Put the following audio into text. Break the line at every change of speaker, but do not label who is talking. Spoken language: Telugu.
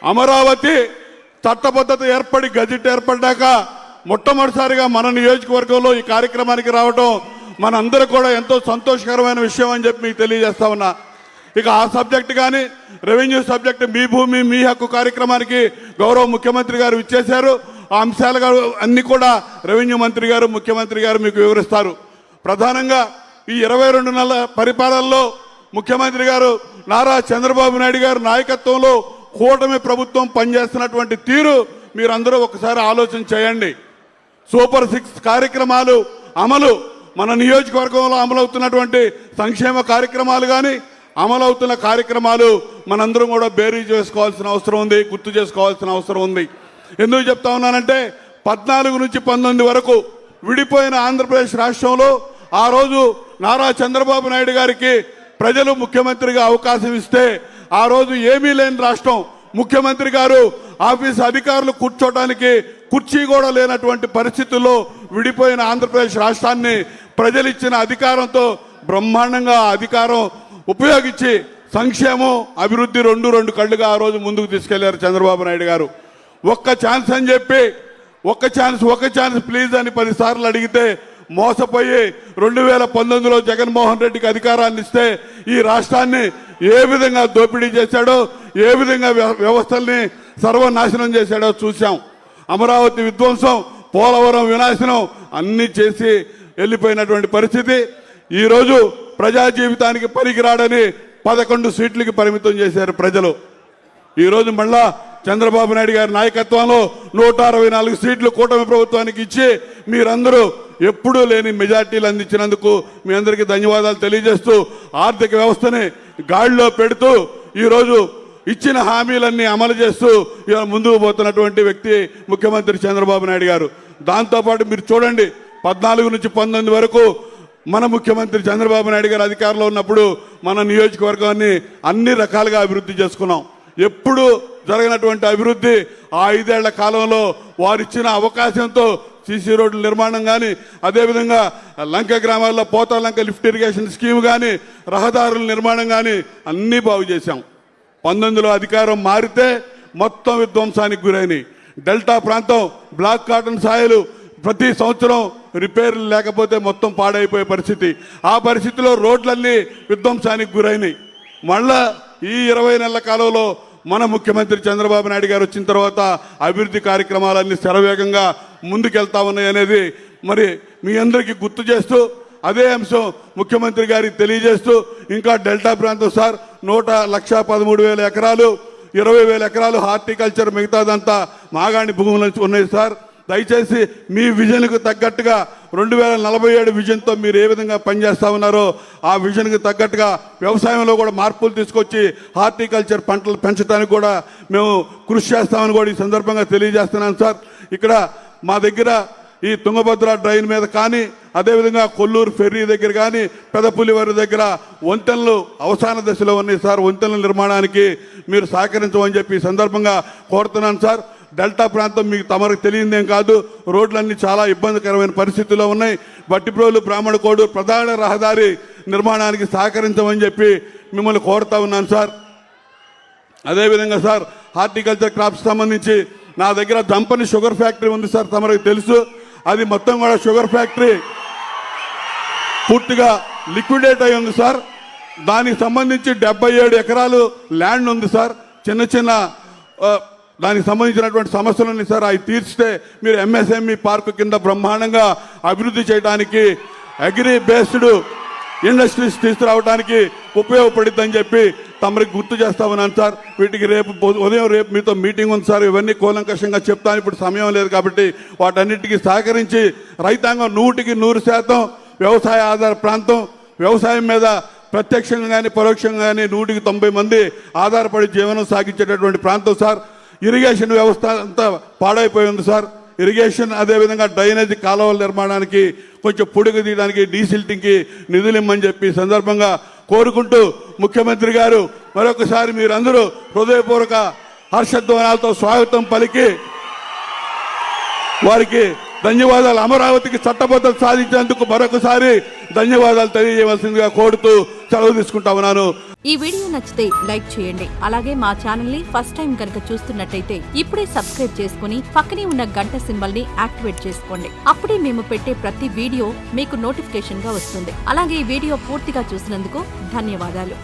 అమరావతి చట్టబద్ధత ఏర్పడి గజెట్ ఏర్పడ్డాక మొట్టమొదటిసారిగా మన నియోజకవర్గంలో ఈ కార్యక్రమానికి రావడం మనందరూ కూడా ఎంతో సంతోషకరమైన విషయం అని చెప్పి మీకు తెలియజేస్తా ఉన్నా. ఇక ఆ సబ్జెక్ట్ కానీ రెవెన్యూ సబ్జెక్ట్ మీ భూమి మీ హక్కు కార్యక్రమానికి గౌరవ ముఖ్యమంత్రి గారు ఇచ్చేశారు. ఆ అంశాలు అన్ని కూడా రెవెన్యూ మంత్రి గారు ముఖ్యమంత్రి గారు మీకు వివరిస్తారు. ప్రధానంగా ఈ 22 నెలల పరిపాలనలో ముఖ్యమంత్రి గారు నారా చంద్రబాబు నాయుడు గారు నాయకత్వంలో కూటమి ప్రభుత్వం పనిచేస్తున్నటువంటి తీరు మీరందరూ ఒకసారి ఆలోచన చేయండి. సూపర్ 6 కార్యక్రమాలు అమలు, మన నియోజకవర్గంలో అమలవుతున్నటువంటి సంక్షేమ కార్యక్రమాలు కానీ అమలవుతున్న కార్యక్రమాలు మనందరం కూడా బేరీ చేసుకోవాల్సిన అవసరం ఉంది, గుర్తు చేసుకోవాల్సిన అవసరం ఉంది. ఎందుకు చెప్తా ఉన్నానంటే 14 నుంచి 19 వరకు విడిపోయిన ఆంధ్రప్రదేశ్ రాష్ట్రంలో ఆ రోజు నారా చంద్రబాబు నాయుడు గారికి ప్రజలు ముఖ్యమంత్రిగా అవకాశం ఇస్తే ఆ రోజు ఏమీ లేని రాష్ట్రం, ముఖ్యమంత్రి గారు ఆఫీస్ అధికారులు కూర్చోడానికి కుర్చీ కూడా లేనటువంటి పరిస్థితుల్లో విడిపోయిన ఆంధ్రప్రదేశ్ రాష్ట్రాన్ని ప్రజలు ఇచ్చిన అధికారంతో బ్రహ్మాండంగా అధికారం ఉపయోగించి సంక్షేమం అభివృద్ధి రెండు కళ్ళుగా ఆ రోజు ముందుకు తీసుకెళ్లారు చంద్రబాబు నాయుడు గారు. ఒక్క ఛాన్స్ అని చెప్పి ఒక్క ఛాన్స్ ప్లీజ్ అని 10 సార్లు అడిగితే మోసపోయి 2019లో జగన్మోహన్ రెడ్డికి అధికారాన్ని ఇస్తే ఈ రాష్ట్రాన్ని ఏ విధంగా దోపిడీ చేశాడో, ఏ విధంగా వ్యవస్థల్ని సర్వనాశనం చేశాడో చూశాం. అమరావతి విధ్వంసం, పోలవరం వినాశనం అన్ని చేసి వెళ్ళిపోయినటువంటి పరిస్థితి. ఈరోజు ప్రజా జీవితానికి పనికిరాడని 11 సీట్లకి పరిమితం చేశారు ప్రజలు. ఈరోజు మళ్ళా చంద్రబాబు నాయుడు గారి నాయకత్వంలో 164 సీట్లు కూటమి ప్రభుత్వానికి ఇచ్చి మీరందరూ ఎప్పుడూ లేని మెజార్టీలు అందించినందుకు మీ అందరికీ ధన్యవాదాలు తెలియజేస్తూ ఆర్థిక వ్యవస్థని గాడిలో పెడుతూ ఈరోజు ఇచ్చిన హామీలన్నీ అమలు చేస్తూ ముందుకు పోతున్నటువంటి వ్యక్తి ముఖ్యమంత్రి చంద్రబాబు నాయుడు గారు. దాంతోపాటు మీరు చూడండి 14 నుంచి 19 వరకు మన ముఖ్యమంత్రి చంద్రబాబు నాయుడు గారు అధికారంలో ఉన్నప్పుడు మన నియోజకవర్గాన్ని అన్ని రకాలుగా అభివృద్ధి చేసుకున్నాం. ఎప్పుడు జరగనటువంటి అభివృద్ధి ఆ 5 ఏళ్ల కాలంలో వారిచ్చిన అవకాశంతో సీసీ రోడ్ల నిర్మాణం కానీ, అదేవిధంగా లంక గ్రామాల్లో పోతాలంక లిఫ్ట్ ఇరిగేషన్ స్కీమ్ కానీ, రహదారుల నిర్మాణం కానీ అన్నీ బాగు చేశాం. 19లో అధికారం మారితే మొత్తం విధ్వంసానికి గురైనవి. డెల్టా ప్రాంతం బ్లాక్ కాటన్ సాయలు ప్రతి సంవత్సరం రిపేర్లు లేకపోతే మొత్తం పాడైపోయే పరిస్థితి. ఆ పరిస్థితిలో రోడ్లన్నీ విధ్వంసానికి గురైనవి. మళ్ళా ఈ 20 నెలల కాలంలో మన ముఖ్యమంత్రి చంద్రబాబు నాయుడు గారు వచ్చిన తర్వాత అభివృద్ధి కార్యక్రమాలన్నీ శరవేగంగా ముందుకెళ్తా ఉన్నాయి అనేది మరి మీ అందరికీ గుర్తు చేస్తూ అదే అంశం ముఖ్యమంత్రి గారికి తెలియజేస్తూ ఇంకా డెల్టా ప్రాంతం సార్ 1,13,000 ఎకరాలు 20,000 ఎకరాలు హార్టికల్చర్, మిగతాదంతా మాగాణి భూములు ఉన్నాయి సార్. దయచేసి మీ విజన్కు తగ్గట్టుగా 2047 విజన్తో మీరు ఏ విధంగా పనిచేస్తా ఉన్నారో ఆ విజన్కి తగ్గట్టుగా వ్యవసాయంలో కూడా మార్పులు తీసుకొచ్చి హార్టికల్చర్ పంటలు పెంచడానికి కూడా మేము కృషి చేస్తామని కూడా ఈ సందర్భంగా తెలియజేస్తున్నాను సార్. ఇక్కడ మా దగ్గర ఈ తుంగభద్ర డ్రైన్ మీద కానీ, అదేవిధంగా కొల్లూరు ఫెర్రీ దగ్గర కానీ, పెదపులివారి దగ్గర వంతెనలు అవసాన దశలో ఉన్నాయి సార్. వంతెనల నిర్మాణానికి మీరు సహకరించమని చెప్పి ఈ సందర్భంగా కోరుతున్నాను సార్. డెల్టా ప్రాంతం మీకు తమకు తెలియదేం కాదు, రోడ్లన్నీ చాలా ఇబ్బందికరమైన పరిస్థితుల్లో ఉన్నాయి. బట్టిప్రోలు బ్రాహ్మణకోడు ప్రధాన రహదారి నిర్మాణానికి సహకరించమని చెప్పి మిమ్మల్ని కోరుతా ఉన్నాను సార్. అదేవిధంగా సార్ హార్టికల్చర్ క్రాప్స్ సంబంధించి నా దగ్గర దంపని షుగర్ ఫ్యాక్టరీ ఉంది సార్, తమకు తెలుసు. అది మొత్తం కూడా షుగర్ ఫ్యాక్టరీ పూర్తిగా లిక్విడేట్ అయి ఉంది సార్. దానికి సంబంధించి 77 ఎకరాలు ల్యాండ్ ఉంది సార్. చిన్న దానికి సంబంధించినటువంటి సమస్యలు ఉన్నాయి సార్. అవి తీర్చితే మీరు ఎంఎస్ఎంఈ పార్కు కింద బ్రహ్మాండంగా అభివృద్ధి చేయడానికి, అగ్రి బేస్డ్ ఇండస్ట్రీస్ తీసుకురావడానికి ఉపయోగపడుతుందని చెప్పి తమరికి గుర్తు చేస్తా ఉన్నాను సార్. వీటికి ఉదయం రేపు మీతో మీటింగ్ ఉంది సార్. ఇవన్నీ కూలంకషంగా చెప్తాను, ఇప్పుడు సమయం లేదు కాబట్టి వాటన్నిటికీ సహకరించి రైతాంగం 100% వ్యవసాయ ఆధార ప్రాంతం, వ్యవసాయం మీద ప్రత్యక్షంగా కానీ పరోక్షంగా కానీ 190 మంది ఆధారపడి జీవనం సాగించేటటువంటి ప్రాంతం సార్. ఇరిగేషన్ వ్యవస్థ అంతా పాడైపోయి ఉంది సార్. ఇరిగేషన్ అదేవిధంగా డ్రైనేజ్ కాలువల నిర్మాణానికి కొంచెం పొడుగు తీయడానికి డీసిల్టింగ్కి నిధులు ఇమ్మని చెప్పి సందర్భంగా కోరుకుంటూ ముఖ్యమంత్రి గారు మరొకసారి మీరందరూ హృదయపూర్వక హర్షధ్వానాలతో స్వాగతం పలికి వారికి ధన్యవాదాలు, అమరావతికి చట్టబద్ధత సాధించేందుకు మరొకసారి ధన్యవాదాలు తెలియజేయవలసిందిగా కోరుతూ సెలవు తీసుకుంటా ఉన్నాను.
ఈ వీడియో నచ్చితే లైక్ చేయండి. అలాగే మా ఛానల్ ని ఫస్ట్ టైం కనుక చూస్తున్నట్టయితే ఇప్పుడే సబ్స్క్రైబ్ చేసుకుని పక్కనే ఉన్న గంట సింబల్ ని యాక్టివేట్ చేసుకోండి. అప్పుడే మేము పెట్టే ప్రతి వీడియో మీకు నోటిఫికేషన్ గా వస్తుంది. అలాగే ఈ వీడియో పూర్తిగా చూసినందుకు ధన్యవాదాలు.